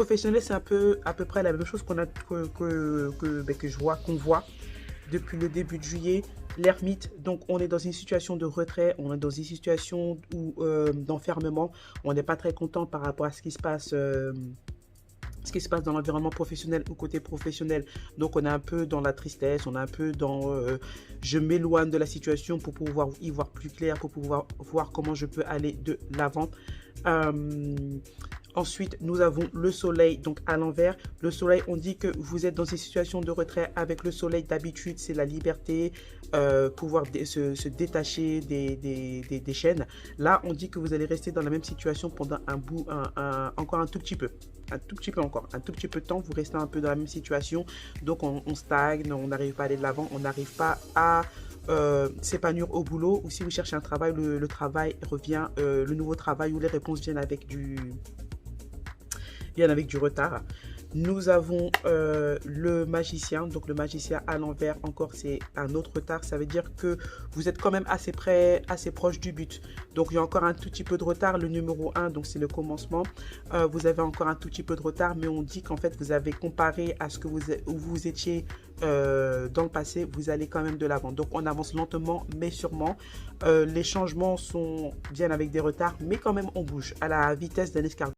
Professionnel, c'est un peu à peu près la même chose qu'on voit depuis le début de juillet. L'ermite, donc on est dans une situation de retrait, on est dans une situation d'enfermement. On n'est pas très content par rapport à ce qui se passe dans l'environnement professionnel ou côté professionnel. Donc on est un peu dans la tristesse, on est un peu dans je m'éloigne de la situation pour pouvoir y voir plus clair, pour pouvoir voir comment je peux aller de l'avant. Euh, Ensuite, nous avons le soleil, donc à l'envers. Le soleil, on dit que vous êtes dans une situation de retrait avec le soleil. D'habitude, c'est la liberté, pouvoir se détacher des chaînes. Là, on dit que vous allez rester dans la même situation pendant encore un tout petit peu. Un tout petit peu encore, un tout petit peu de temps, vous restez un peu dans la même situation. Donc, on stagne, on n'arrive pas à aller de l'avant, on n'arrive pas à s'épanouir au boulot. Ou si vous cherchez un travail, le travail revient, le nouveau travail ou les réponses viennent avec du retard. Nous avons le magicien. Donc le magicien à l'envers, encore c'est un autre retard. Ça veut dire que vous êtes quand même assez près, assez proche du but. Donc il y a encore un tout petit peu de retard. Le numéro 1, donc c'est le commencement. Vous avez encore un tout petit peu de retard, mais on dit qu'en fait vous avez comparé à ce que où vous étiez dans le passé, vous allez quand même de l'avant. Donc on avance lentement mais sûrement. Les changements viennent avec des retards, mais quand même on bouge à la vitesse d'un escargot.